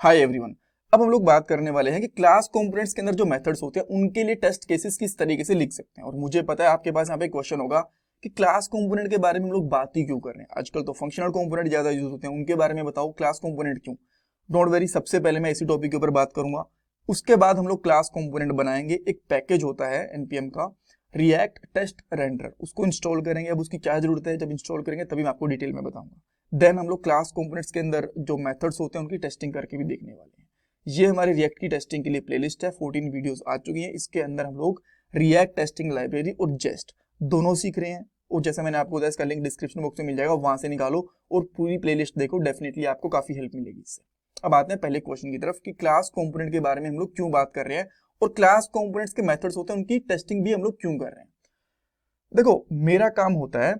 Hi everyone. अब हम लोग बात करने वाले हैं कि क्लास कंपोनेंट्स के अंदर जो मेथड्स होते हैं उनके लिए टेस्ट केसेस किस तरीके से लिख सकते हैं। और मुझे पता है आपके पास यहाँ पे क्वेश्चन होगा कि क्लास कंपोनेंट के बारे में हम लोग बात ही क्यों कर रहे हैं, आजकल तो फंक्शनल कंपोनेंट ज्यादा यूज होते हैं, उनके बारे में बताओ, क्लास कंपोनेंट क्यों। डोंट वेरी, सबसे पहले मैं इसी टॉपिक के ऊपर बात करूंगा। उसके बाद हम लोग क्लास कंपोनेंट बनाएंगे। एक पैकेज होता है एनपीएम का, रिएक्ट टेस्ट रेंडर, उसको इंस्टॉल करेंगे। अब उसकी क्या जरूरत है, जब इंस्टॉल करेंगे तभी मैं आपको डिटेल में बताऊंगा। देन हम लोग क्लास कंपोनेंट्स के अंदर जो मेथड्स होते हैं उनकी टेस्टिंग करके भी देखने वाले हैं। ये हमारे रिएक्ट की टेस्टिंग के लिए प्लेलिस्ट है, 14 वीडियोस आ चुकी हैं। इसके अंदर हम लोग रिएक्ट टेस्टिंग लाइब्रेरी और जेस्ट दोनों सीख रहे हैं। और जैसा मैंने आपको बताया, इसका लिंक डिस्क्रिप्शन बॉक्स में मिल जाएगा, वहां से निकालो और पूरी प्लेलिस्ट देखो, डेफिनेटली आपको काफी हेल्प मिलेगी इससे। अब आते हैं पहले क्वेश्चन की तरफ कि क्लास कंपोनेंट के बारे में हम लोग क्यों बात कर रहे हैं और क्लास कंपोनेंट्स के मेथड्स होते हैं उनकी टेस्टिंग भी हम लोग क्यों कर रहे हैं। देखो, मेरा काम होता है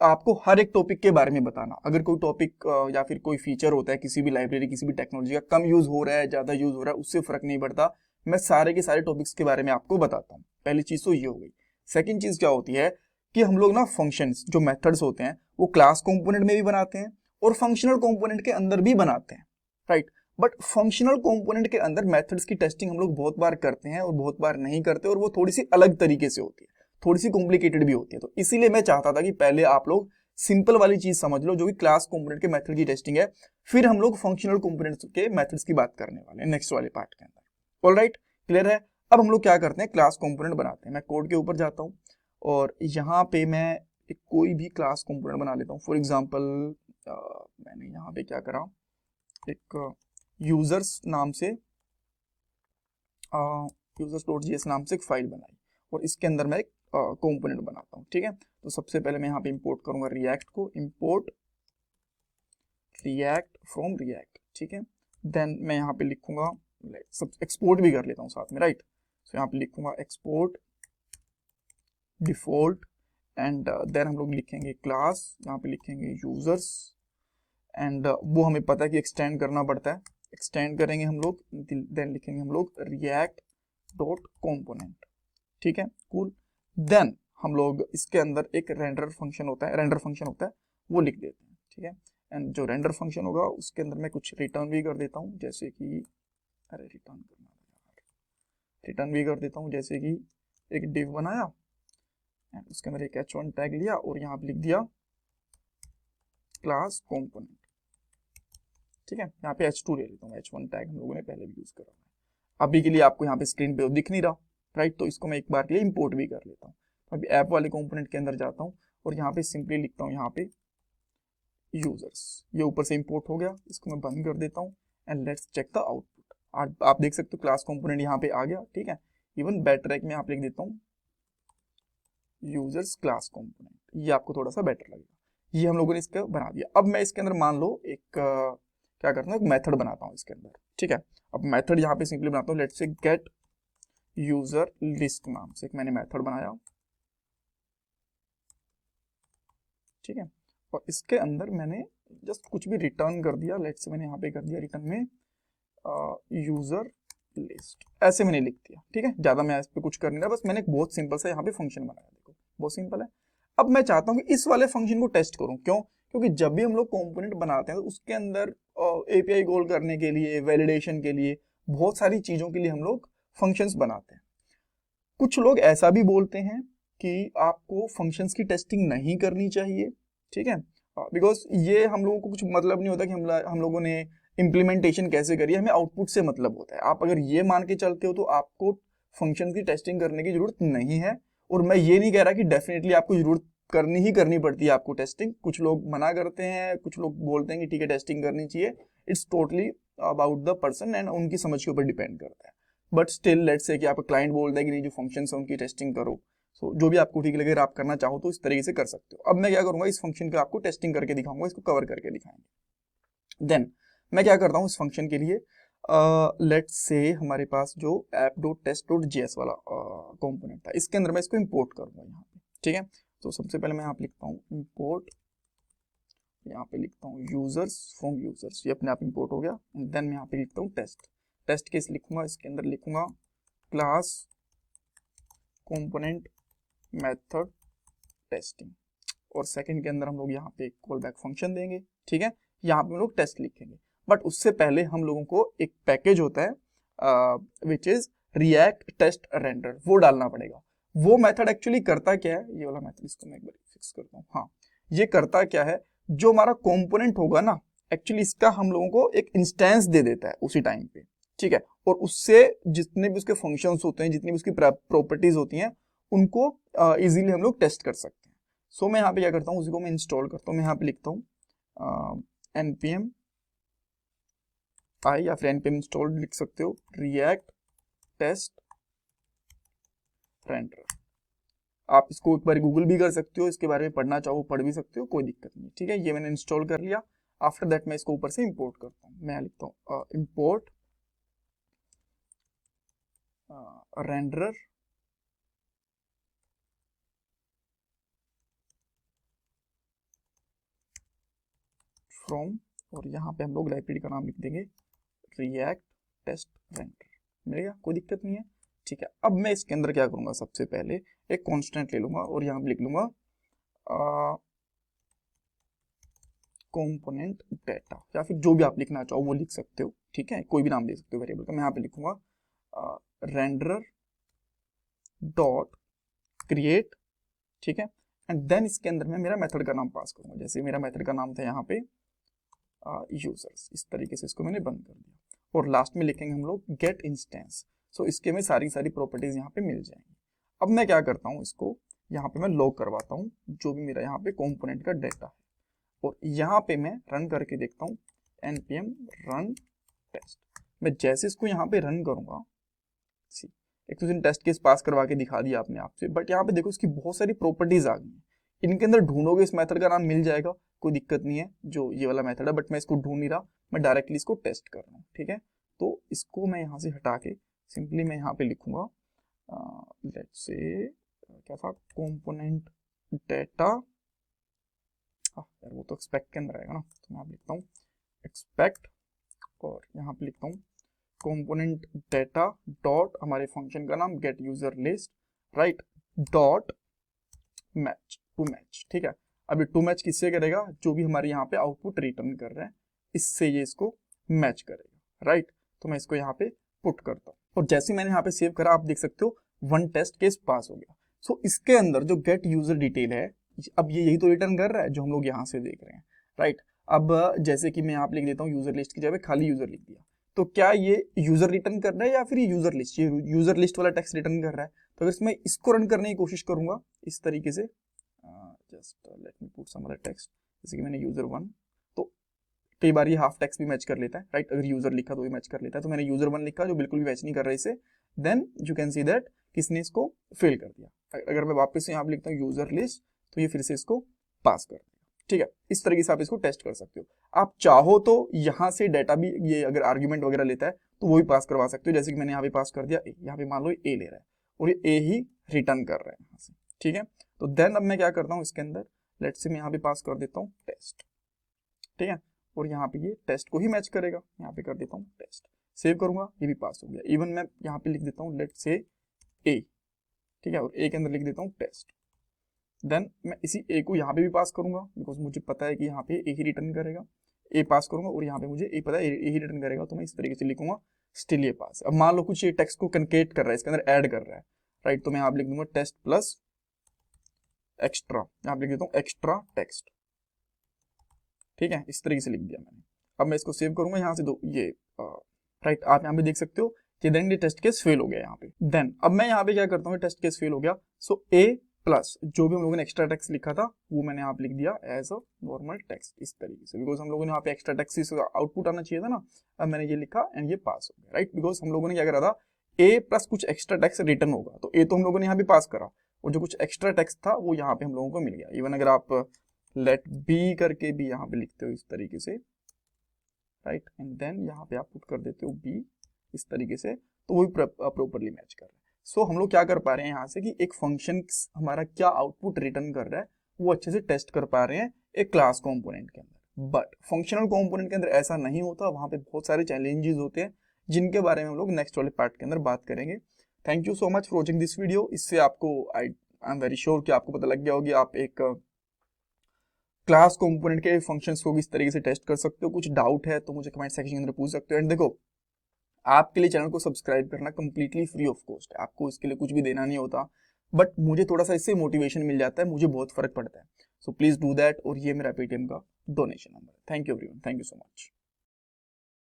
आपको हर एक टॉपिक के बारे में बताना। अगर कोई टॉपिक या फिर कोई फीचर होता है किसी भी लाइब्रेरी, किसी भी टेक्नोलॉजी का, कम यूज हो रहा है, ज्यादा यूज हो रहा है, उससे फर्क नहीं पड़ता। मैं सारे के सारे टॉपिक्स के बारे में आपको बताता हूँ। पहली चीज तो ये हो गई। सेकंड चीज क्या होती है कि हम लोग ना फंक्शंस, जो मेथड्स होते हैं, वो क्लास कंपोनेंट में भी बनाते हैं और फंक्शनल कंपोनेंट के अंदर भी बनाते हैं, राइट। बट फंक्शनल कंपोनेंट के अंदर मेथड्स की टेस्टिंग हम लोग बहुत बार करते हैं और बहुत बार नहीं करते, और वो थोड़ी सी अलग तरीके से होती है, थोड़ी सी कॉम्प्लिकेटेड भी होती है। तो इसीलिए मैं चाहता था कि पहले आप लोग सिंपल वाली चीज समझ लो, जो कि क्लास कंपोनेंट के मेथड की टेस्टिंग है, फिर हम लोग फंक्शनल कंपोनेंट्स के मेथड्स की बात करने वाले हैं नेक्स्ट वाले पार्ट के अंदर। ऑलराइट, क्लियर है। अब हम लोग क्या करते हैं, क्लास कंपोनेंट बनाते हैं। मैं कोड के ऊपर जाता हूँ और यहाँ पे मैं एक कोई भी क्लास कंपोनेंट बना लेता हूँ। फॉर एग्जाम्पल मैंने यहाँ पे क्या करा, एक यूजर्स नाम से users.js नाम से एक फाइल बनाई और इसके अंदर मैं एक कंपोनेंट बनाता हूँ, ठीक है। तो सबसे पहले मैं यहाँ पे इंपोर्ट करूंगा रिएक्ट को, इंपोर्ट रिएक्ट फ्रॉम रिएक्ट, ठीक है। देन मैं यहाँ पे लिखूंगा, सब एक्सपोर्ट भी कर लेता हूँ साथ में, राइट। तो यहाँ पे लिखूंगा एक्सपोर्ट डिफॉल्ट एंड देन हम लोग लिखेंगे क्लास, यहाँ पे लिखेंगे यूजर्स एंड वो हमें पता है कि एक्सटेंड करना पड़ता है, एक्सटेंड करेंगे हम लोग। देन लिखेंगे हम लोग रिएक्ट डॉट कंपोनेंट, ठीक है, कूल। देन हम लोग इसके अंदर एक रेंडर फंक्शन होता है, वो लिख देते हैं, ठीक है। एंड जो रेंडर फंक्शन होगा उसके अंदर मैं कुछ रिटर्न भी कर देता हूँ, जैसे कि रिटर्न भी कर देता हूँ, जैसे कि एक डिव बनाया एंड उसके अंदर एक h1 टैग लिया और यहाँ पे लिख दिया क्लास कंपोनेंट, ठीक है। यहाँ पे h2 ले लेता हूँ, h1 टैग हम लोगों ने पहले भी यूज करा है। अभी के लिए आपको यहाँ पे स्क्रीन पे दिख नहीं रहा, राइट। तो इसको मैं एक बार के लिए इंपोर्ट भी कर लेता हूँ। अभी ऐप वाले कंपोनेंट के अंदर जाता हूँ और यहाँ पे सिंपली लिखता हूँ यहाँ पे यूजर्स, ये ऊपर से इंपोर्ट हो गया, इसको मैं बंद कर देता हूँ and let's check the output. आप देख सकते हो क्लास कंपोनेंट यहाँ पे आ गया, ठीक है। इवन बेटर है कि मैं यहाँ पे लिख देता हूँ यूजर्स क्लास कंपोनेंट, ये आपको थोड़ा सा बेटर लगेगा। ये हम लोगों ने इसका बना दिया। अब मैं इसके अंदर मान लो एक क्या करता हूँ, एक मेथड बनाता हूँ इसके अंदर, ठीक है। अब मेथड यहाँ पे सिंपली बनाता हूँ, let's say gate user list नाम से एक मैंने मेथड बनाया, ठीक है। और इसके अंदर मैंने जस्ट कुछ भी रिटर्न कर दिया, लेट्स से मैंने यहाँ पे कर दिया रिटर्न में यूजर लिस्ट, ऐसे मैंने लिख दिया, ठीक है। ज्यादा मैं इस पे कुछ कर नहीं रहा, बस मैंने एक बहुत सिंपल सा यहाँ पे फंक्शन बनाया, देखो बहुत सिंपल है। अब मैं चाहता हूँ कि इस वाले फंक्शन को टेस्ट करूँ, क्यों? क्योंकि जब भी हम लोग कंपोनेंट बनाते हैं तो उसके अंदर एपीआई कॉल करने के लिए, वैलिडेशन के लिए, बहुत सारी चीजों के लिए हम लोग फंक्शंस बनाते हैं। कुछ लोग ऐसा भी बोलते हैं कि आपको फंक्शंस की टेस्टिंग नहीं करनी चाहिए, ठीक है, बिकॉज ये हम लोगों को कुछ मतलब नहीं होता कि हम लोगों ने इम्प्लीमेंटेशन कैसे करी है, हमें आउटपुट से मतलब होता है। आप अगर ये मान के चलते हो तो आपको फंक्शन की टेस्टिंग करने की जरूरत नहीं है। और मैं ये नहीं कह रहा कि डेफिनेटली आपको जरूरत करनी पड़ती है आपको टेस्टिंग। कुछ लोग मना करते हैं, कुछ लोग बोलते हैं कि ठीक है टेस्टिंग करनी चाहिए। It's totally about the person and उनकी समझ के ऊपर डिपेंड करता है। बट स्टिल लेट्स से कि आपका क्लाइंट बोलता है कि नहीं, जो फंक्शंस है उनकी टेस्टिंग करो, सो जो भी आपको ठीक लगे, अगर आप करना चाहो तो इस तरीके से कर सकते हो। अब मैं क्या करूंगा, इस फंक्शन का आपको टेस्टिंग करके दिखाऊंगा, इसको कवर करके दिखाएंगे। देन मैं क्या करता हूँ इस फंक्शन के लिए, लेट्स से हमारे पास जो app.test.js वाला कंपोनेंट था, इसके अंदर मैं इसको इंपोर्ट करूंगा यहाँ पे, ठीक है। तो सबसे पहले मैं यहाँ पे लिखता हूँ इंपोर्ट, यहाँ पे लिखता हूँ यूजर्स फ्रॉम यूजर्स, ये अपने आप इंपोर्ट हो गया। एंड देन मैं यहाँ पे लिखता हूँ टेस्ट केस लिखूंगा, इसके अंदर लिखूंगा क्लास कंपोनेंट मेथड टेस्टिंग, और सेकंड के अंदर हम लोग यहाँ पे कॉल बैक फंक्शन देंगे, ठीक है। यहाँ पे हम लोग टेस्ट लिखेंगे। बट उससे पहले हम लोगों को एक पैकेज होता है which is React test render, वो डालना पड़ेगा। वो मेथड एक्चुअली करता क्या है, ये वाला मेथड, इसको मैं एक बार फिक्स करता हूँ। हाँ, ये करता क्या है, जो हमारा कंपोनेंट होगा ना, एक्चुअली इसका हम लोगों को एक इंस्टेंस दे देता है उसी टाइम पे, ठीक है, और उससे जितने भी उसके फंक्शंस होते हैं, जितनी भी उसकी प्रॉपर्टीज होती हैं, उनको इजीली हम लोग टेस्ट कर सकते हैं। सो मैं यहाँ पे क्या करता हूँ, उसी को मैं इंस्टॉल करता हूँ। मैं यहाँ पे लिखता हूँ npm i या फिर npm इंस्टॉल लिख सकते हो, रिएक्ट टेस्ट रेंडर। आप इसको एक बार गूगल भी कर सकते हो, इसके बारे में पढ़ना चाहो पढ़ भी सकते हो, कोई दिक्कत नहीं, ठीक है। ये मैंने इंस्टॉल कर लिया। आफ्टर दैट मैं इसको ऊपर से इंपोर्ट करता हूँ। मैं लिखता हूँ इंपोर्ट रेंडर फ्रॉम, और यहाँ पे हम लोग लाइब्रेरी का नाम लिख देंगे रिएक्ट टेस्ट रेंडर। मिलेगा, कोई दिक्कत नहीं है, ठीक है। अब मैं इसके अंदर क्या करूंगा, सबसे पहले एक कांस्टेंट ले लूंगा और यहाँ पे लिख लूंगा कंपोनेंट डेटा, या फिर जो भी आप लिखना चाहो वो लिख सकते हो, ठीक है, कोई भी नाम दे सकते हो वेरिएबल का। मैं यहाँ पे लिखूंगा रेंडर डॉट क्रिएट, ठीक है, एंड देन इसके अंदर मैं मेरा मेथड का नाम पास करूंगा। जैसे मेरा मेथड का नाम था यहाँ पे यूजर्स, इस तरीके से इसको मैंने बंद कर दिया। और लास्ट में लिखेंगे हम लोग गेट इंस्टेंस। सो इसके में सारी प्रॉपर्टीज यहाँ पे मिल जाएंगी। अब मैं क्या करता हूँ, इसको यहाँ पे मैं लॉग करवाता हूँ जो भी मेरा यहाँ पे कंपोनेंट का डेटा है, और यहाँ पे मैं रन करके देखता हूँ npm रन टेस्ट। मैं जैसे इसको यहाँ पे रन करूंगा, एक तो टेस्ट केस पास करवा के दिखा दिया आपने आपसे, बट यहाँ पे देखो इसकी बहुत सारी प्रॉपर्टीज आ गई हैं। इनके अंदर ढूंढोगे इस मेथड का नाम मिल जाएगा, कोई दिक्कत नहीं है, जो ये वाला मेथड है, बट मैं इसको ढूंढ नहीं रहा, मैं डायरेक्टली इसको टेस्ट कर रहा हूँ, ठीक है। तो इसको मैं यहाँ से हटा के सिंपली मैं यहाँ पे लिखूंगा लेट्स से क्या था, कंपोनेंट डेटा, यार वो तो एक्सपेक्ट के अंदर आएगा ना, तो मैं यहाँ लिखता हूँ एक्सपेक्ट, और यहाँ पे लिखता हूँ कंपोनेंट डेटा डॉट हमारे फंक्शन का नाम get user list, right, dot match to match, ठीक है। अभी टू मैच किससे करेगा, जो भी हमारे यहाँ पे आउटपुट रिटर्न कर रहे हैं, इससे ये इसको मैच करेगा, राइट। तो मैं इसको यहाँ पे पुट करता हूँ, और जैसे मैंने यहाँ पे सेव करा, आप देख सकते हो वन टेस्ट केस पास हो गया। सो इसके अंदर जो गेट यूजर डिटेल है, अब ये यही तो रिटर्न कर रहा है जो हम लोग यहाँ से देख रहे हैं, राइट। अब जैसे कि मैं यहाँ पे लिख देता हूँ यूजर लिस्ट की जगह खाली यूजर लिख दिया, तो क्या ये यूजर रिटर्न कर रहा है या फिर ये यूजर लिस्ट, ये यूजर लिस्ट वाला टेक्स्ट रिटर्न कर रहा है। तो अगर मैं इसको रन करने की कोशिश करूंगा इस तरीके से, just let me put some other text, जैसे कि मैंने यूजर वन, तो कई बार ये हाफ टेक्स्ट भी मैच कर लेता है, राइट। अगर यूजर लिखा तो ये मैच कर लेता है, तो मैंने यूजर वन लिखा जो बिल्कुल भी मैच नहीं कर रहा है इसे, then you can see that किसने इसको फेल कर दिया। अगर मैं वापस से यहाँ पे लिखता हूँ यूजर लिस्ट, तो ये फिर से इसको पास कर देगा, ठीक है। इस तरीके से आप इसको टेस्ट कर सकते हो। आप चाहो तो यहाँ से डाटा भी, ये अगर आर्ग्यूमेंट वगैरह लेता है तो वो भी पास करवा सकते हो, जैसे कि मैंने यहाँ पे पास कर दिया ए, यहाँ पे मान लो ए ले रहा है और ये ए ही रिटर्न कर रहा है यहाँ से, ठीक है। तो देन अब मैं क्या करता हूँ, इसके अंदर लेट्स से मैं यहाँ पे पास कर देता हूँ टेस्ट, ठीक है, और यहाँ पे ये टेस्ट को ही मैच करेगा, यहाँ पे कर देता हूँ टेस्ट, सेव करूंगा, ये भी पास हो गया। इवन मैं यहाँ पे लिख देता हूँ लेट्स से ए, ठीक है, और ए के अंदर लिख देता हूँ टेस्ट। देन मैं इसी ए को यहाँ पे भी पास करूंगा, बिकॉज मुझे पता है कि यहाँ पे ए ही रिटर्न करेगा, ए पास करूंगा, और यहाँ पे मुझे ए पता है ए ही रिटर्न करेगा, तो मैं इस तरीके से लिखूंगा स्टिल ये पास। अब मान लो कुछ ये टेक्स्ट को कनकेट कर रहा है, इसके अंदर ऐड कर रहा है, राइट, तो मैं यहाँ पे लिख दूंगा टेस्ट प्लस एक्स्ट्रा, यहाँ पे लिख देता हूँ एक्स्ट्रा टेक्स्ट, ठीक है, इस तरीके से लिख दिया मैंने। अब मैं इसको सेव करूंगा यहाँ से, दो ये राइट, आप यहाँ पे देख सकते हो कि देन ये टेस्ट केस फेल हो गया यहाँ पे। देन अब मैं यहाँ पे क्या करता हूँ, टेस्ट केस फेल हो गया, सो ए प्लस जो भी हम लोगों ने एक्स्ट्रा टेक्स्ट लिखा था वो मैंने यहाँ पे लिख दिया एज अ नॉर्मल टेक्स्ट, इस तरीके से, बिकॉज हम लोगों ने यहाँ पे एक्स्ट्रा टेक्स्ट आउटपुट आना चाहिए था ना। अब मैंने ये लिखा एंड ये पास हो गया, राइट, बिकॉज हम लोगों ने क्या करा था, ए प्लस कुछ एक्स्ट्रा टेक्स्ट रिटर्न होगा, तो ए तो हम लोगों ने यहाँ पे पास करा, और जो कुछ एक्स्ट्रा टेक्स्ट था वो यहाँ पे हम लोगों को मिल गया। इवन अगर आप लेट बी करके भी यहाँ पे लिखते हो इस तरीके से, राइट, एंड देन यहाँ पे आप पुट कर देते हो बी इस तरीके से, तो वो भी प्रॉपरली मैच कर रहा है। सो हम लोग क्या कर पा रहे हैं यहाँ से कि एक फंक्शन हमारा क्या आउटपुट रिटर्न कर रहा है वो अच्छे से टेस्ट कर पा रहे हैं एक क्लास कंपोनेंट के अंदर। बट फंक्शनल कंपोनेंट के अंदर ऐसा नहीं होता, वहां पे बहुत सारे चैलेंजेस होते हैं जिनके बारे में हम लोग नेक्स्ट वाले पार्ट के अंदर बात करेंगे। Thank you so much for watching this video. इससे आपको आई एम वेरी श्योर कि आपको पता लग गया होगा, आप एक क्लास कंपोनेंट के फंक्शंस को किस तरीके से टेस्ट कर सकते हो। कुछ डाउट है तो मुझे कमेंट सेक्शन के अंदर पूछ सकते हो। एंड देखो, आपके लिए चैनल को सब्सक्राइब करना कंप्लीटली फ्री ऑफ कॉस्ट है, आपको इसके लिए कुछ भी देना नहीं होता, बट मुझे थोड़ा सा इससे मोटिवेशन मिल जाता है, मुझे बहुत फर्क पड़ता है। So please do that. और ये मेरा पेटीएम का डोनेशन नंबर है। Thank you everyone, thank you so much.